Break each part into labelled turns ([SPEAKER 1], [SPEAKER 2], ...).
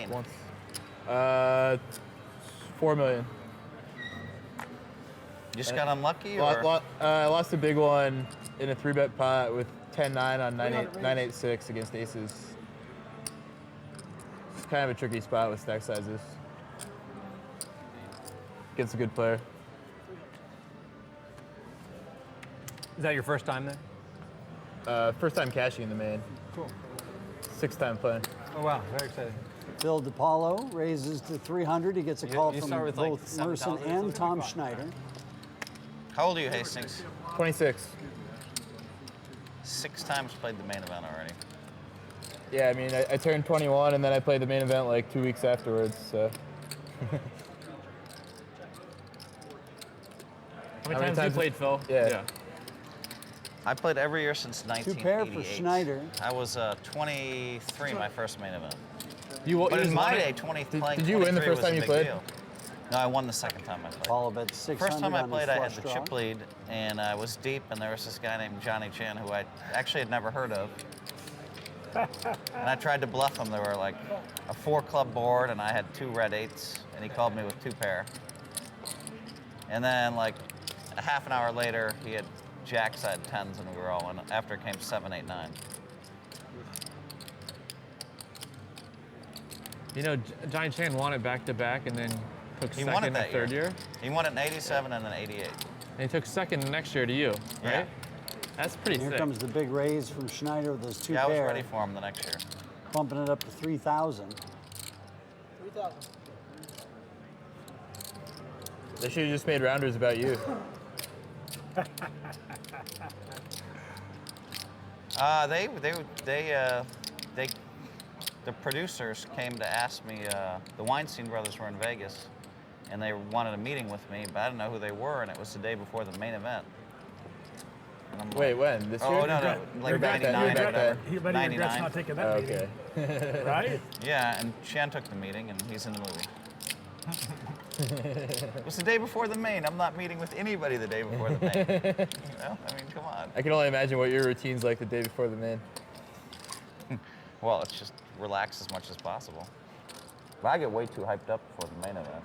[SPEAKER 1] Once. 4 million.
[SPEAKER 2] You just got unlucky, or?
[SPEAKER 1] I lost a big one in a 3-bet pot with 10-9 on 9-8-6 against aces. It's kind of a tricky spot with stack sizes. Against a good player.
[SPEAKER 3] Is that your first time there?
[SPEAKER 1] First time cashing in the main.
[SPEAKER 3] Cool.
[SPEAKER 1] 6th time playing.
[SPEAKER 3] Oh wow, very exciting.
[SPEAKER 4] Phil DiPaolo raises to 300. He gets a call from both Merson and Tom Schneider.
[SPEAKER 2] How old are you, Hastings?
[SPEAKER 1] 26.
[SPEAKER 2] 6 times played the main event already.
[SPEAKER 1] Yeah, I mean, I turned 21 and then I played the main event like 2 weeks afterwards, so.
[SPEAKER 3] How many times have you played, Phil?
[SPEAKER 1] Yeah.
[SPEAKER 2] I played every year since 1988.
[SPEAKER 4] 2 pair for Schneider.
[SPEAKER 2] I was 23 my first main event.
[SPEAKER 1] But
[SPEAKER 2] in my day, 23
[SPEAKER 1] Did you win the first time you played?
[SPEAKER 2] Deal. No, I won the second time I played.
[SPEAKER 4] Paula bet 600.
[SPEAKER 2] First time I played, I had the
[SPEAKER 4] draw.
[SPEAKER 2] chip lead, and I was deep, and there was this guy named Johnny Chan who I actually had never heard of. And I tried to bluff him. There were like a 4-club board, and I had 2 red 8s, and he called me with 2 pair. And then like a half an hour later, he had jacks, I had 10s, and we were all in. After it came 7, 8, 9.
[SPEAKER 5] You know, Johnny Chan won it back-to-back and then took
[SPEAKER 2] He
[SPEAKER 5] second
[SPEAKER 2] won it
[SPEAKER 5] the
[SPEAKER 2] that
[SPEAKER 5] third year.
[SPEAKER 2] He won it in 87 and then 88.
[SPEAKER 5] And he took second the next year to you,
[SPEAKER 2] Yeah.
[SPEAKER 5] right? That's pretty
[SPEAKER 4] Here
[SPEAKER 5] sick.
[SPEAKER 4] comes the big raise from Schneider with those 2
[SPEAKER 2] Yeah, I was
[SPEAKER 4] pair.
[SPEAKER 2] ready for him the next year.
[SPEAKER 4] Bumping it up to 3,000.
[SPEAKER 6] 3,000.
[SPEAKER 1] They should have just made rounders about you.
[SPEAKER 2] The producers came to ask me, the Weinstein brothers were in Vegas, and they wanted a meeting with me, but I didn't know who they were, and it was the day before the main event. And I'm
[SPEAKER 1] Wait,
[SPEAKER 2] like,
[SPEAKER 1] when? This
[SPEAKER 2] oh,
[SPEAKER 1] year?
[SPEAKER 2] no, like
[SPEAKER 1] back then,
[SPEAKER 2] 99
[SPEAKER 1] you're
[SPEAKER 2] or
[SPEAKER 1] back
[SPEAKER 2] whatever.
[SPEAKER 6] He bet he regrets not taking that meeting.
[SPEAKER 1] Okay.
[SPEAKER 6] Right?
[SPEAKER 2] Yeah, and Chan took the meeting, and he's in the movie. It was the day before the main. I'm not meeting with anybody the day before the main. You know? I mean, come on.
[SPEAKER 1] I can only imagine what your routine's like the day before the main.
[SPEAKER 2] Well, it's just relax as much as possible. But I get way too hyped up before the main event.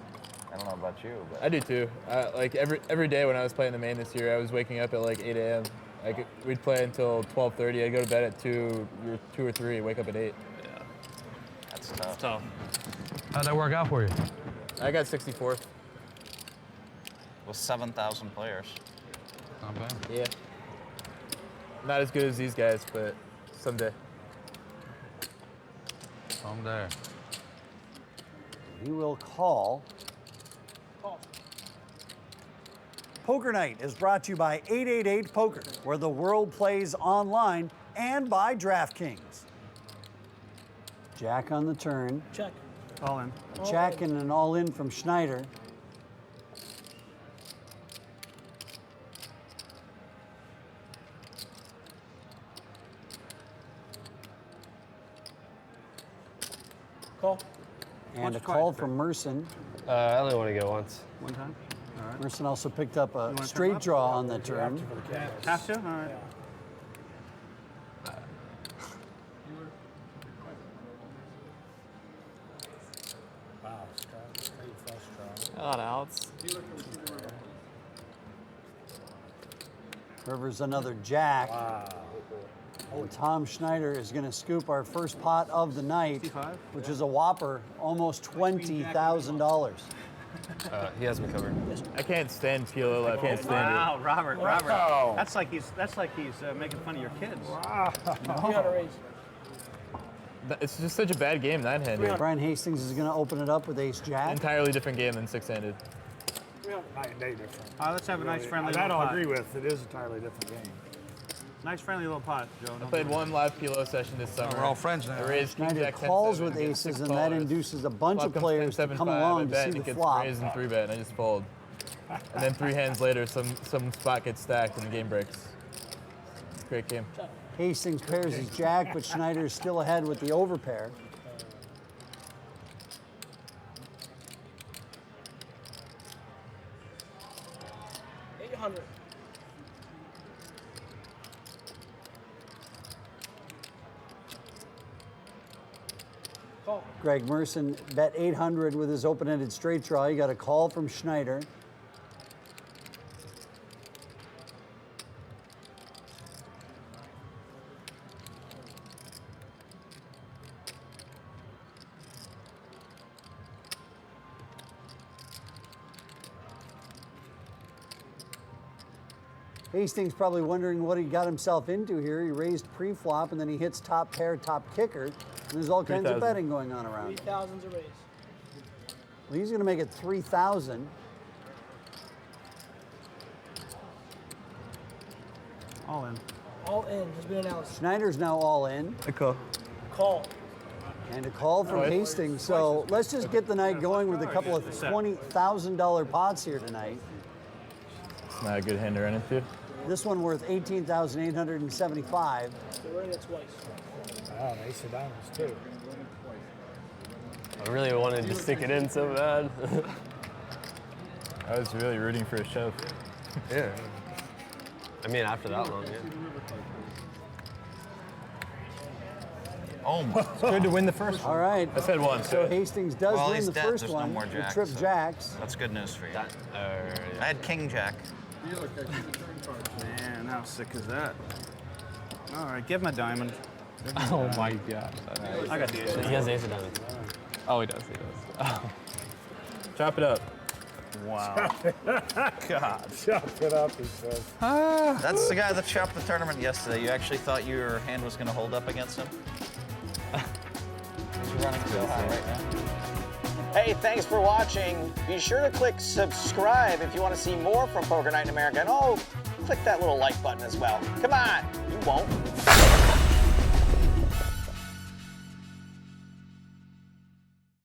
[SPEAKER 2] I don't know about you, but
[SPEAKER 1] I do too. Like every day when I was playing the main this year, I was waking up at like 8 a.m. Like we'd play until 12:30. I'd go to bed at 2 or 3, wake up at 8.
[SPEAKER 2] yeah, that's tough.
[SPEAKER 5] It's tough.
[SPEAKER 3] How'd that work out for you?
[SPEAKER 1] I got 64th.
[SPEAKER 2] With 7,000 players.
[SPEAKER 3] Not bad.
[SPEAKER 1] Yeah. Not as good as these guys, but someday.
[SPEAKER 3] Someday.
[SPEAKER 4] He will call. Poker Night is brought to you by 888 Poker, where the world plays online, and by DraftKings. Jack on the turn.
[SPEAKER 6] Check.
[SPEAKER 4] All in. Jack and an all-in from Schneider.
[SPEAKER 6] Call.
[SPEAKER 4] And a call from Merson.
[SPEAKER 7] I only want to go once.
[SPEAKER 3] One time? All right.
[SPEAKER 4] Merson also picked up a
[SPEAKER 3] turn
[SPEAKER 4] straight
[SPEAKER 3] up?
[SPEAKER 4] draw on the turn.
[SPEAKER 3] Have to? All right.
[SPEAKER 6] Wow, straight flush draw.
[SPEAKER 5] A lot of outs.
[SPEAKER 4] River's another jack.
[SPEAKER 6] Wow.
[SPEAKER 4] And Tom Schneider is going to scoop our first pot of the night,
[SPEAKER 3] 65?
[SPEAKER 4] which is a whopper, almost $20,000.
[SPEAKER 7] He has me covered.
[SPEAKER 1] I can't stand PLO. I can't stand
[SPEAKER 3] Wow, Robert.
[SPEAKER 6] Wow.
[SPEAKER 3] That's like he's making fun of your kids.
[SPEAKER 6] Wow. 300 raise.
[SPEAKER 1] it. It's just such a bad game, 9-handed.
[SPEAKER 4] Brian Hastings is going to open it up with ace jack.
[SPEAKER 1] Entirely different game than 6-handed.
[SPEAKER 6] Night and day difference.
[SPEAKER 3] Let's have a nice friendly
[SPEAKER 6] That
[SPEAKER 3] little
[SPEAKER 6] I'll
[SPEAKER 3] pot.
[SPEAKER 6] agree with. It is a entirely different game.
[SPEAKER 3] Nice friendly little pot, Joe.
[SPEAKER 1] I played one live PLO session this summer.
[SPEAKER 3] We're all friends now.
[SPEAKER 1] I raised king
[SPEAKER 4] Schneider
[SPEAKER 1] jack 10-7
[SPEAKER 4] calls with
[SPEAKER 1] against
[SPEAKER 4] aces,
[SPEAKER 1] 6
[SPEAKER 4] and that
[SPEAKER 1] callers.
[SPEAKER 4] induces a bunch
[SPEAKER 1] Flop
[SPEAKER 4] of
[SPEAKER 1] comes
[SPEAKER 4] players to
[SPEAKER 1] 10-7-5,
[SPEAKER 4] come
[SPEAKER 1] I
[SPEAKER 4] along to
[SPEAKER 1] bet,
[SPEAKER 4] see
[SPEAKER 1] and
[SPEAKER 4] the
[SPEAKER 1] it gets
[SPEAKER 4] flop.
[SPEAKER 1] raised and 3-bet, and I just fold. And then 3 hands later, some spot gets stacked and the game breaks. Great game.
[SPEAKER 4] Hastings pairs his jack, but Schneider is still ahead with the overpair.
[SPEAKER 6] $800. Call.
[SPEAKER 4] Greg Merson bet 800 with his open-ended straight draw. He got a call from Schneider. Hastings probably wondering what he got himself into here. He raised pre-flop and then he hits top pair, top kicker. And there's all kinds of
[SPEAKER 1] 3,000.
[SPEAKER 4] betting going on around.
[SPEAKER 6] 3,000's a raise.
[SPEAKER 4] Well, he's going to make it 3,000.
[SPEAKER 6] All in. All in has been announced.
[SPEAKER 4] Schneider's now all in.
[SPEAKER 1] A call.
[SPEAKER 6] Call.
[SPEAKER 4] And a call from Hastings. So let's just get the night going with a couple of $20,000 pots here tonight.
[SPEAKER 1] It's not a good hand to run into.
[SPEAKER 4] This one worth $18,875.
[SPEAKER 6] So we're in it twice.
[SPEAKER 8] Oh, ace of diamonds too.
[SPEAKER 7] I really wanted to stick it in so bad.
[SPEAKER 1] I was really rooting for a shove.
[SPEAKER 7] Yeah. I mean, after that long, yeah.
[SPEAKER 2] Oh my.
[SPEAKER 3] It's good to win the first one.
[SPEAKER 4] All right.
[SPEAKER 1] I said one.
[SPEAKER 4] So Hastings does
[SPEAKER 2] Well,
[SPEAKER 4] win
[SPEAKER 2] he's
[SPEAKER 4] the
[SPEAKER 2] dead.
[SPEAKER 4] first
[SPEAKER 2] There's no
[SPEAKER 4] one.
[SPEAKER 2] more
[SPEAKER 4] with
[SPEAKER 2] jacks,
[SPEAKER 4] trip
[SPEAKER 2] so-
[SPEAKER 4] jacks.
[SPEAKER 2] That's good news for you.
[SPEAKER 7] Yeah.
[SPEAKER 2] I had king jack.
[SPEAKER 9] Man, how sick is that? All right, give him a diamond.
[SPEAKER 5] Oh my god.
[SPEAKER 9] I got the ace.
[SPEAKER 7] He has ace of diamonds.
[SPEAKER 5] Oh, he does. He does. Oh.
[SPEAKER 1] Chop it up.
[SPEAKER 9] Wow. God.
[SPEAKER 8] Chop it up, he says.
[SPEAKER 2] That's the guy that chopped the tournament yesterday. You actually thought your hand was going to hold up against him? He's running so high right now.
[SPEAKER 10] Hey, thanks for watching. Be sure to click subscribe if you want to see more from Poker Night in America. And oh, click that little like button as well. Come on, you won't.